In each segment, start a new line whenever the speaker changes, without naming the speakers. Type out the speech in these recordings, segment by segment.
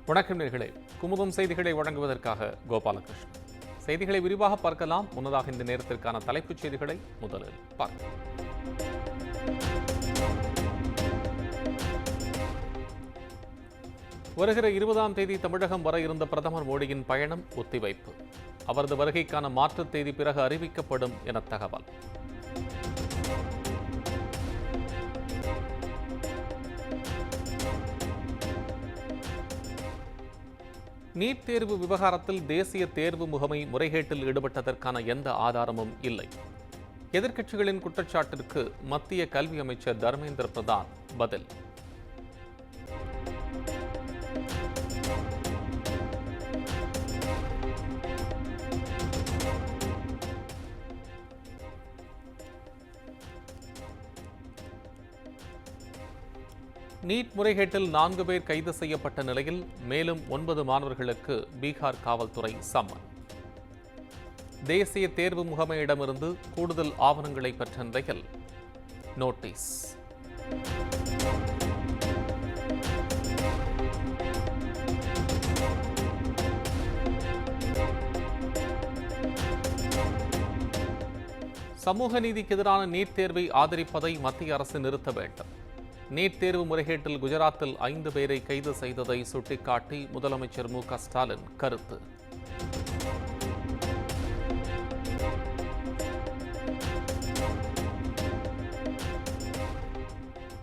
வணக்கம் நேயர்களே. குமுதம் செய்திகளை வழங்குவதற்காக கோபாலகிருஷ்ணன். செய்திகளை விரிவாக பார்க்கலாம். முன்னதாக இந்த நேரத்திற்கான தலைப்புச் செய்திகளை முதலில் பார்க்கலாம். வருகிற 20ஆம் தேதி தமிழகம் வர இருந்த பிரதமர் மோடியின் பயணம் ஒத்திவைப்பு. அவரது வருகைக்கான மாற்றுத் தேதி பிறகு அறிவிக்கப்படும் என தகவல். நீட் தேர்வு விவகாரத்தில் தேசிய தேர்வு முகமை முறைகேட்டில் ஈடுபட்டதற்கான எந்த ஆதாரமும் இல்லை. எதிர்க்கட்சிகளின் குற்றச்சாட்டிற்கு மத்திய கல்வி அமைச்சர் தர்மேந்திர பிரதான் பதில். நீட் முறைகேட்டில் 4 பேர் கைது செய்யப்பட்ட நிலையில் மேலும் 9 மாணவர்களுக்கு பீகார் காவல்துறை சம்மன். தேசிய தேர்வு முகமையிடமிருந்து கூடுதல் ஆவணங்களை பெற்ற நிலையில் நோட்டீஸ். சமூக நீதிக்கு எதிரான நீட் தேர்வை ஆதரிப்பதை மத்திய அரசு நிறுத்த வேண்டும். நீட் தேர்வு முறைகேட்டில் குஜராத்தில் 5 பேரை கைது செய்ததை சுட்டிக்காட்டி முதலமைச்சர் மு.க. ஸ்டாலின் கருத்து.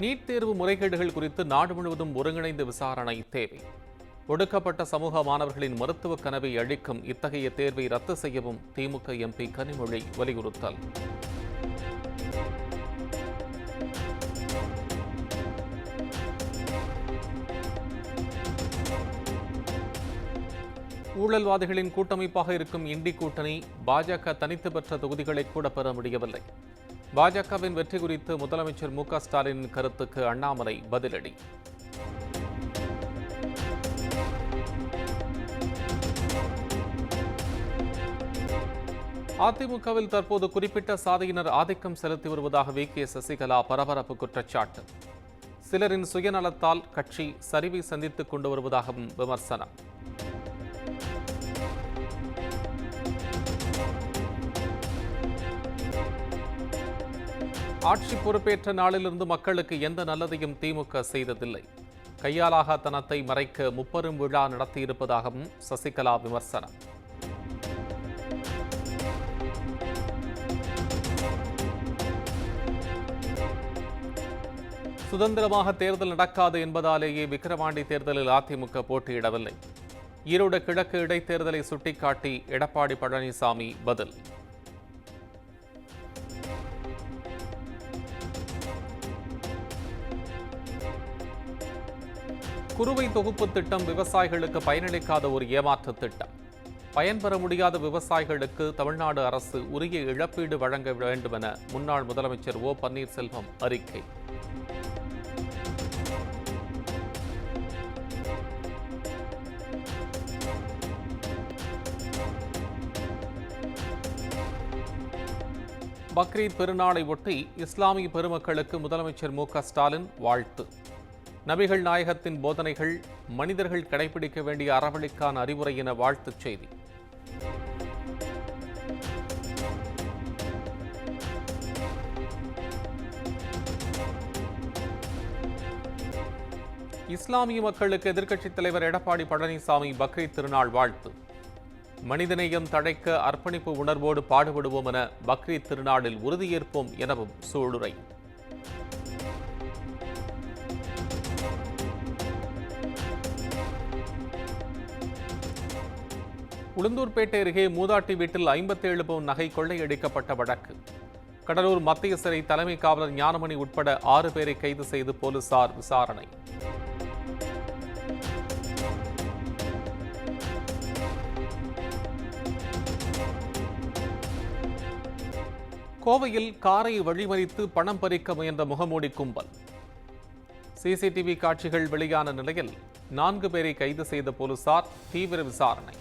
நீட் தேர்வு முறைகேடுகள் குறித்து நாடு முழுவதும் ஒருங்கிணைந்த விசாரணை தேவை. ஒடுக்கப்பட்ட சமூக மாணவர்களின் மருத்துவ கனவை அழிக்கும் இத்தகைய தேர்வை ரத்து செய்யவும் திமுக எம்பி கனிமொழி வலியுறுத்தல். ஊழல்வாதிகளின் கூட்டமைப்பாக இருக்கும் இண்டி கூட்டணி பாஜக தனித்து பெற்ற தொகுதிகளை கூட பெற முடியவில்லை. பாஜகவின் வெற்றி குறித்து முதலமைச்சர் மு.க. ஸ்டாலினின் கருத்துக்கு அண்ணாமலை பதிலடி. அதிமுகவில் தற்போது குறிப்பிட்ட சாதியினர் ஆதிக்கம் செலுத்தி வருவதாக வி.கே. சசிகலா பரபரப்பு குற்றச்சாட்டு. சிலரின் சுயநலத்தால் கட்சி சரிவை சந்தித்துக் கொண்டு வருவதாகவும் விமர்சனம். ஆட்சி பொறுப்பேற்ற நாளிலிருந்து மக்களுக்கு எந்த நல்லதையும் திமுக செய்ததில்லை. கையாலாக தனத்தை மறைக்க முப்பெரும் விழா நடத்தியிருப்பதாகவும் சசிகலா விமர்சனம். சுதந்திரமாக தேர்தல் நடக்காது என்பதாலேயே விக்கிரவாண்டி தேர்தலில் அதிமுக போட்டியிடவில்லை. ஈரோடு கிழக்கு இடைத்தேர்தலை சுட்டிக்காட்டி எடப்பாடி பழனிசாமி பதில். குறுவை தொகுப்பு திட்டம் விவசாயிகளுக்கு பயனளிக்காத ஒரு ஏமாற்று திட்டம். பயன்பெற முடியாத விவசாயிகளுக்கு தமிழ்நாடு அரசு உரிய இழப்பீடு வழங்க வேண்டும் என முன்னாள் முதலமைச்சர் ஓ பன்னீர்செல்வம் அறிக்கை. பக்ரீத் பெருநாளை ஒட்டி இஸ்லாமிய பெருமக்களுக்கு முதலமைச்சர் மு.க. ஸ்டாலின் வாழ்த்து. நபிகள் நாயகத்தின் போதனைகள் மனிதர்கள் கடைபிடிக்க வேண்டிய அறவழிக்கான அறிவுரை என வாழ்த்துச் செய்தி. இஸ்லாமிய மக்களுக்கு எதிர்க்கட்சித் தலைவர் எடப்பாடி பழனிசாமி பக்ரீத் திருநாள் வாழ்த்து. மனிதநேயம் தழைக்க அர்ப்பணிப்பு உணர்வோடு பாடுபடுவோம் என பக்ரீத் திருநாளில் உறுதியேற்போம் எனவும் சூளுரை. உளுந்தூர்பேட்டை அருகே மூதாட்டி வீட்டில் 57 பவுன் நகை கொள்ளையடிக்கப்பட்ட வழக்கு. கடலூர் மத்திய சிறை தலைமை காவலர் ஞானமணி உட்பட 6 பேரை கைது செய்து போலீசார் விசாரணை. கோவையில் காரை வழிமறித்து பணம் பறிக்க முயன்ற முகமூடி கும்பல். சிசிடிவி காட்சிகள் வெளியான நிலையில் 4 பேரை கைது செய்த போலீசார் தீவிர விசாரணை.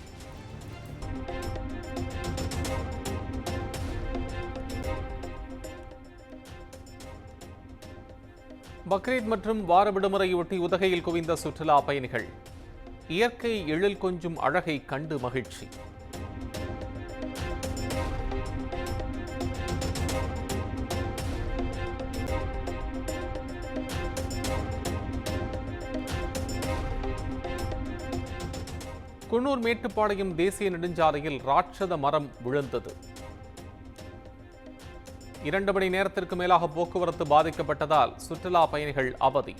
பக்ரீத் மற்றும் வார விடுமுறையொட்டி உதகையில் குவிந்த சுற்றுலா பயணிகள். இயற்கை எழில் கொஞ்சும் அழகை கண்டு மகிழ்ச்சி. குன்னூர் மேட்டுப்பாளையம் தேசிய நெடுஞ்சாலையில் ராட்சத மரம் விழுந்தது. 2 மணி நேரத்திற்கு மேலாக போக்குவரத்து பாதிக்கப்பட்டதால் சுற்றுலா பயணிகள் அவதி.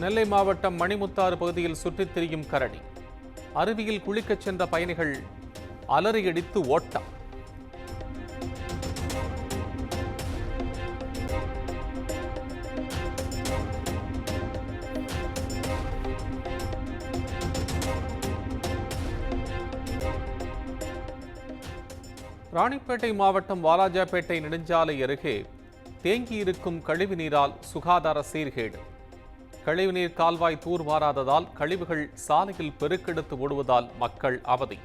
நெல்லை மாவட்டம் மணிமுத்தாறு பகுதியில் சுற்றித் திரியும் கரடி. அருவியில் குளிக்கச் சென்ற பயணிகள் அலறியடித்து ஓட்டம். ராணிப்பேட்டை மாவட்டம் வாலாஜாபேட்டை நெடுஞ்சாலை அருகே தேங்கியிருக்கும் கழிவு நீரால் சுகாதார சீர்கேடு. கழிவுநீர் கால்வாய் தூர்வாராததால் கழிவுகள் சாலையில் பெருக்கெடுத்து ஓடுவதால் மக்கள் அவதி.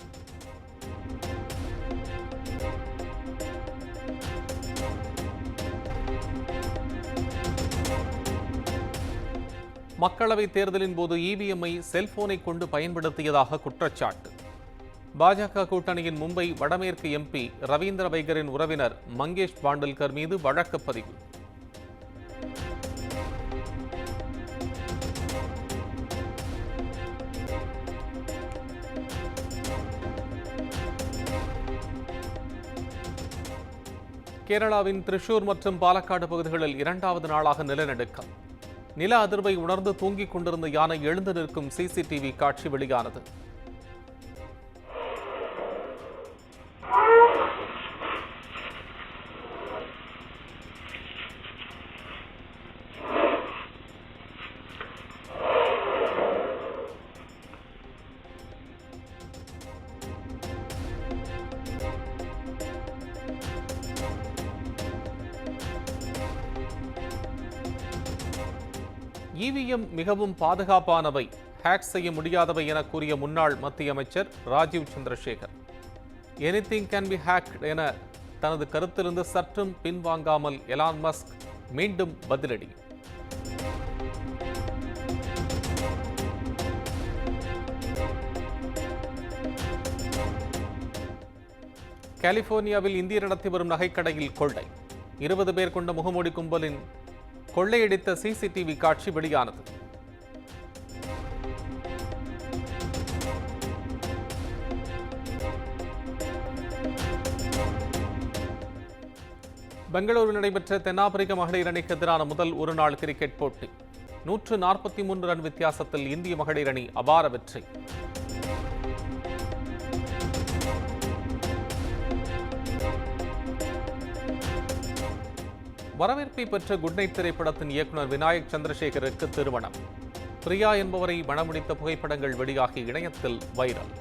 மக்களவைத் தேர்தலின் போது இவிஎம்ஐ செல்போனை கொண்டு பயன்படுத்தியதாக குற்றச்சாட்டு. பாஜக கூட்டணியின் மும்பை வடமேற்கு எம்பி ரவீந்திர வைகரின் உறவினர் மங்கேஷ் பாண்டல்கர் மீது வழக்கு பதிவு. கேரளாவின் திரிசூர் மற்றும் பாலக்காடு பகுதிகளில் 2வது நாளாக நிலநடுக்கம். நில அதிர்வை உணர்ந்து தூங்கிக் கொண்டிருந்த யானை எழுந்து நிற்கும் சிசிடிவி காட்சி வெளியானது. இவிஎம் மிகவும் பாதுகாப்பானவை, ஹேக் செய்ய முடியாதவை என கூறிய முன்னாள் மத்திய அமைச்சர் Rajeev Chandrasekhar anything can be hacked என தனது கருத்திலிருந்து சற்றும் பின்வாங்காமல் எலான் மஸ்க் மீண்டும் பதிலடி. கலிபோர்னியாவில் இந்தியர் நடத்தி வரும் நகைக்கடையில் கொள்ளை. 20 பேர் கொண்ட முகமூடி கும்பலின் கொள்ளையடித்த சிசிடிவி காட்சி வெளியானது. பெங்களூரில் நடைபெற்ற தென்னாப்பிரிக்க மகளிர் அணிக்கு எதிரான முதல் ஒருநாள் கிரிக்கெட் போட்டி 143 ரன் வித்தியாசத்தில் இந்திய மகளிர் அணி அபார வெற்றி. வரவேற்பை பெற்ற குட் நைட் திரைப்படத்தின் இயக்குனர் விநாயக் சந்திரசேகருக்கு திருமணம். பிரியா என்பவரை மணமுடித்த புகைப்படங்கள் வெளியாகி இணையத்தில் வைரல்.